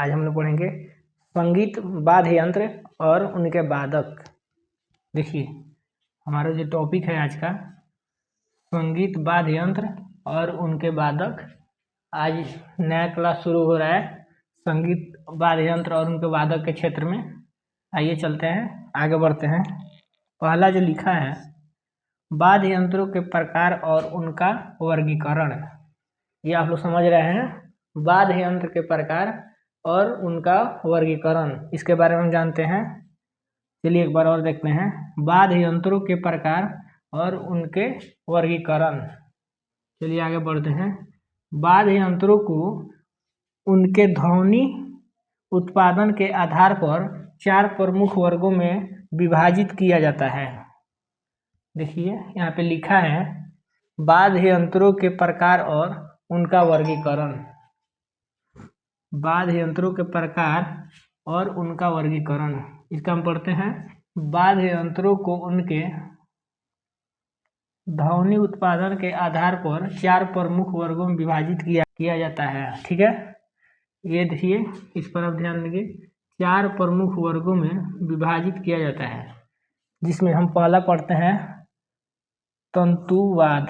आज हम लोग पढ़ेंगे संगीत वाद्य यंत्र और उनके वादक। देखिए हमारा जो टॉपिक है आज का संगीत वाद्य यंत्र और उनके वादक। आज नया क्लास शुरू हो रहा है संगीत वाद्य यंत्र और उनके वादक के क्षेत्र में। आइए चलते हैं, आगे बढ़ते हैं। पहला जो लिखा है वाद्य यंत्रों के प्रकार और उनका वर्गीकरण। ये आप लोग समझ रहे हैं, वाद्य यंत्र के प्रकार और उनका वर्गीकरण, इसके बारे में हम जानते हैं। चलिए एक बार और देखते हैं वाद्य यंत्रों के प्रकार और उनके वर्गीकरण। चलिए आगे बढ़ते हैं। वाद्य यंत्रों को उनके ध्वनि उत्पादन के आधार पर 4 प्रमुख वर्गों में विभाजित किया जाता है। देखिए यहाँ पे लिखा है वाद्य यंत्रों के प्रकार और उनका वर्गीकरण। वाद्य यंत्रों के प्रकार और उनका वर्गीकरण, इसका हम पढ़ते हैं। वाद्य यंत्रों को उनके ध्वनि उत्पादन के आधार पर 4 प्रमुख वर्गों में विभाजित किया जाता है। ठीक है, ये देखिए इस पर आप ध्यान देंगे। 4 प्रमुख वर्गों में विभाजित किया जाता है, जिसमें हम पहला पढ़ते हैं तंतुवाद।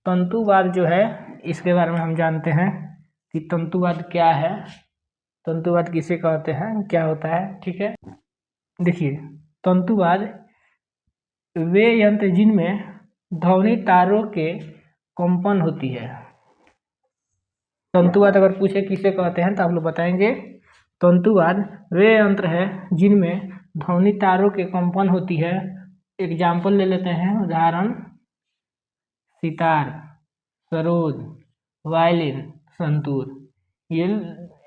तंतुवाद जो है इसके बारे में हम जानते हैं कि तंतुवाद क्या है, तंतुवाद किसे कहते हैं, क्या होता है। ठीक है, देखिए तंतुवाद वे यंत्र जिनमें ध्वनि तारों के कंपन होती है। तंतुवाद अगर पूछे किसे कहते हैं तो आप लोग बताएंगे तंतुवाद वे यंत्र है जिनमें ध्वनि तारों के कंपन होती है। एग्जाम्पल ले लेते हैं, उदाहरण सितार, सरोद, वायलिन, संतूर। ये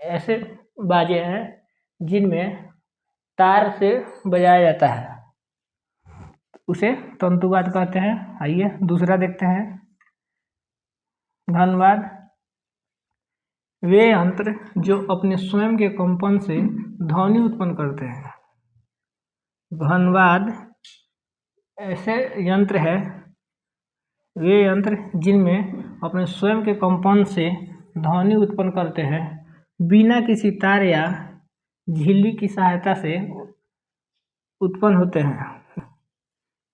ऐसे बाजे हैं जिनमें तार से बजाया जाता है, उसे तंतुवाद कहते हैं। आइए दूसरा देखते हैं घनवाद। वे यंत्र जो अपने स्वयं के कंपन से ध्वनि उत्पन्न करते हैं। घनवाद ऐसे यंत्र है, वे यंत्र जिनमें अपने स्वयं के कंपन से ध्वनि उत्पन्न करते हैं, बिना किसी तार या झिल्ली की सहायता से उत्पन्न होते हैं।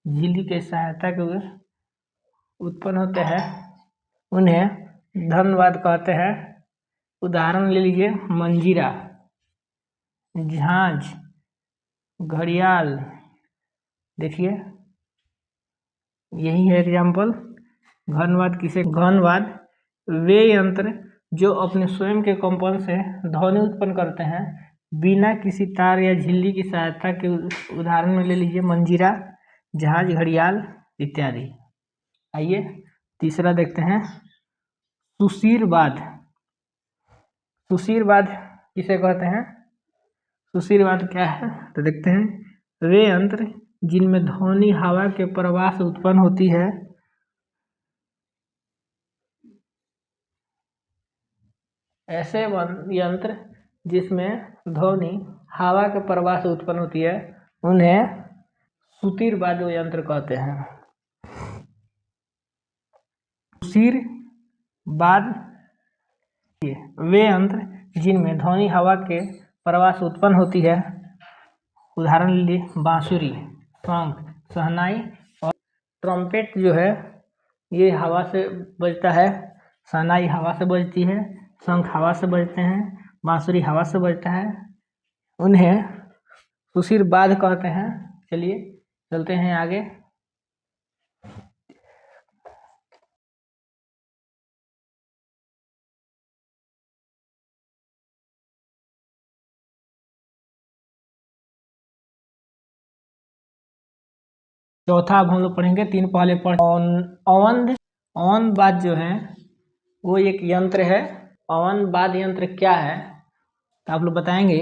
झिल्ली की सहायता के उत्पन्न होते हैं, उन्हें घनवाद कहते हैं। उदाहरण ले लीजिए मंजीरा, झांझ, घड़ियाल। देखिए यही है एग्जाम्पल। घनवाद किसे, घनवाद वे यंत्र जो अपने स्वयं के कंपन से ध्वनि उत्पन्न करते हैं, बिना किसी तार या झिल्ली की सहायता के। उदाहरण में ले लीजिए मंजीरा, जहाज, घड़ियाल इत्यादि। आइए तीसरा देखते हैं सुशीरवाद। सुशीरवाद किसे कहते हैं, सुशीरवाद क्या है तो देखते हैं। वे यंत्र जिनमें ध्वनि हवा के प्रवाह से उत्पन्न होती है। ऐसे यंत्र जिसमें ध्वनि हवा के प्रवाह से उत्पन्न होती है, उन्हें सुशीरवाद यंत्र कहते हैं। सुशीरवाद वे यंत्र जिनमें ध्वनि हवा के प्रवाह से उत्पन्न होती है। उदाहरण लीजिए बांसुरी, शंख, शहनाई और ट्रम्पेट जो है ये हवा से बजता है। शहनाई हवा से बजती है, शंख हवा से बजते हैं, बांसुरी हवा से बजता है, उन्हें सुशीरवाद कहते हैं। चलिए चलते हैं आगे। चौथा अब हम लोग पढ़ेंगे, 3 पहले अवंध। अवंध वाद्य जो है वो एक यंत्र है। अवंध वाद्य यंत्र क्या है तो आप लोग बताएंगे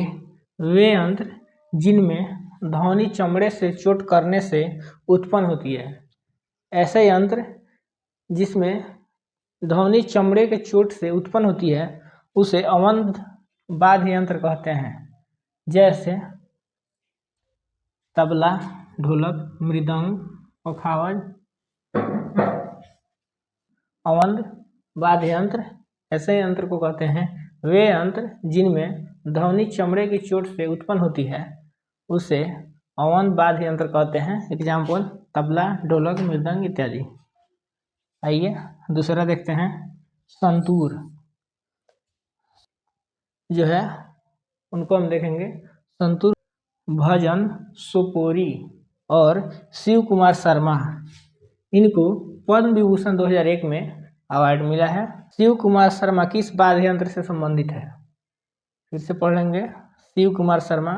वे यंत्र जिनमें ध्वनि चमड़े से चोट करने से उत्पन्न होती है। ऐसे यंत्र जिसमें ध्वनि चमड़े के चोट से उत्पन्न होती है उसे अवंध वाद्य यंत्र कहते हैं। जैसे तबला, ढोलक, मृदंग, पखावज। अवंध वाद्य यंत्र ऐसे यंत्र को कहते हैं वे यंत्र जिनमें ध्वनि चमड़े की चोट से उत्पन्न होती है उसे अवंत वाद्य यंत्र कहते हैं। एग्जाम्पल तबला, ढोलक, मृदंग इत्यादि। आइए दूसरा देखते हैं। संतूर जो है उनको हम देखेंगे। संतूर भजन सोपोरी और शिव कुमार शर्मा, इनको पद्म विभूषण 2001 में अवार्ड मिला है। शिव कुमार शर्मा किस वाद्य यंत्र से संबंधित है? फिर से पढ़ लेंगे। शिव कुमार शर्मा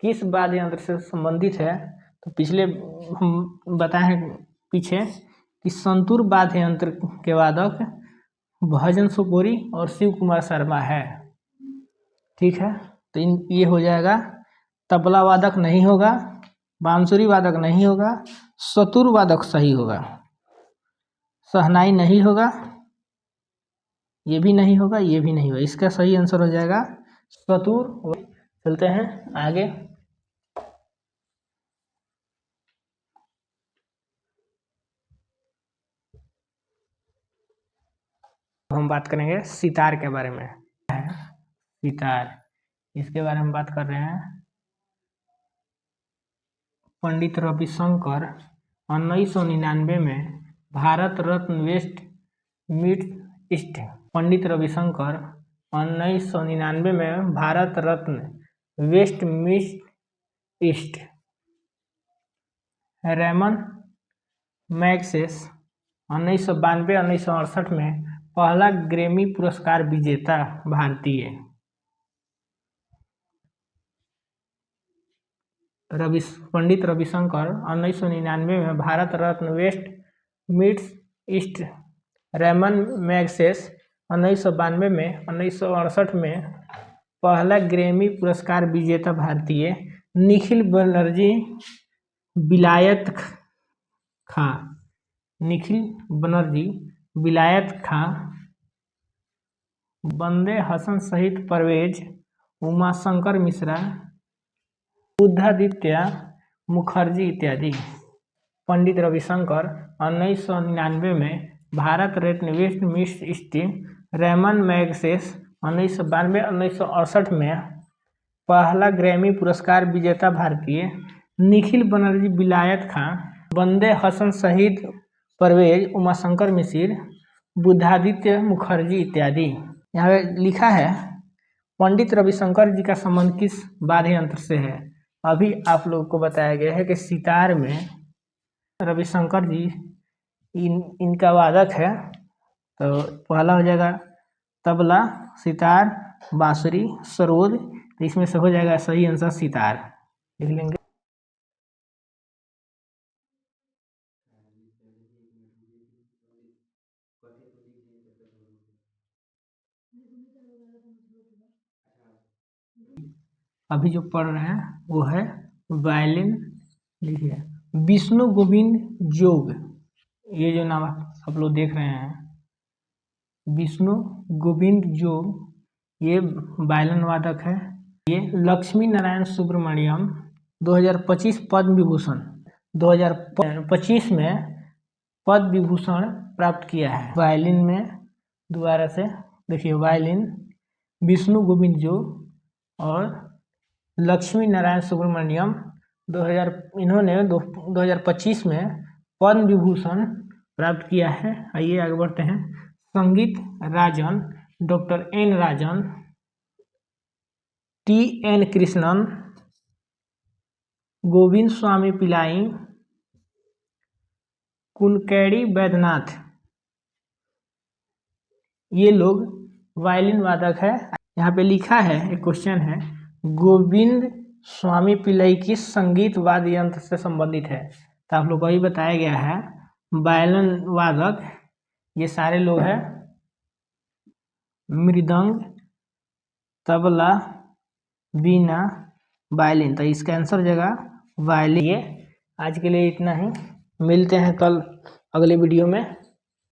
किस वाद्य यंत्र से संबंधित है? तो पिछले हम बताए हैं पीछे कि संतूर वाद्य यंत्र के वादक भजन सोपोरी और शिव कुमार शर्मा है। ठीक है, तो ये हो जाएगा। तबला वादक नहीं होगा, बांसुरी वादक नहीं होगा, सतुर वादक सही होगा, शहनाई नहीं होगा, ये भी नहीं होगा, ये भी नहीं होगा। इसका सही आंसर हो जाएगा सतुर। चलते हैं आगे। हम बात करेंगे सितार के बारे में। सितार, इसके बारे में बात कर रहे हैं। पंडित रविशंकर 1999 में Bharat Ratna west meets east. Pandit Ravishankar 1999 में Bharat Ratna west meets east. Ramon Magsaysay 1992-1968 में पहला ग्रैमी पुरस्कार विजेता भारतीय। पंडित रविशंकर 1999 में Bharat Ratna west meets east. Ramon Magsaysay 1992 में 1968 में पहला ग्रैमी पुरस्कार विजेता भारतीय। निखिल बनर्जी विलायत खां, निखिल बनर्जी विलायत खां, बंदे हसन शहीद परवेज, उमाशंकर मिश्रा, बुद्धादित्य मुखर्जी इत्यादि। पंडित रविशंकर 1999 में Bharat Ratna west meets east. Ramon Magsaysay 1992-1968 में पहला ग्रैमी पुरस्कार विजेता भारतीय। निखिल बनर्जी विलायत खां, बंदे हसन शहीद परवेज, उमाशंकर मिश्र, बुद्धादित्य मुखर्जी इत्यादि। यहाँ पे लिखा है पंडित रविशंकर जी का संबंध किस वाद्य यंत्र से है? अभी आप लोगों को बताया गया है कि सितार में रविशंकर जी इनका वादक है। तो पहला हो जाएगा तबला, सितार, बांसुरी, सरोद। तो इसमें से हो जाएगा सही आंसर सितार। लिख लेंगे। अभी जो पढ़ रहे हैं वो है वायलिन। लिखिए विष्णु गोविंद जोग। ये जो नाम आप लोग देख रहे हैं विष्णु गोविंद जोग, ये वायलिन वादक है। ये लक्ष्मी नारायण सुब्रमण्यम 2025 पद्म विभूषण 2025 में पद्म विभूषण प्राप्त किया है वायलिन में। दोबारा से देखिए, वायलिन विष्णु गोविंद जोग और लक्ष्मी नारायण सुब्रमण्यम इन्होंने 2025 में पद्म विभूषण प्राप्त किया है। आइए आगे बढ़ते हैं। संगीत राजन डॉक्टर एन राजन, टी एन कृष्णन, गोविंद स्वामी पिल्लाई, कुनकेड़ी वैद्यनाथ, ये लोग वायलिन वादक है। यहाँ पे लिखा है, एक क्वेश्चन है, गोविंद स्वामी पिल्लाई किस संगीत वाद्य यंत्र से संबंधित है? तो आप लोग को ही बताया गया है वायलिन वादक ये सारे लोग हैं मृदंग, तबला, वीणा, वायलिन। तो इसका आंसर जगह वायलिन। ये आज के लिए इतना ही, मिलते हैं कल अगले वीडियो में।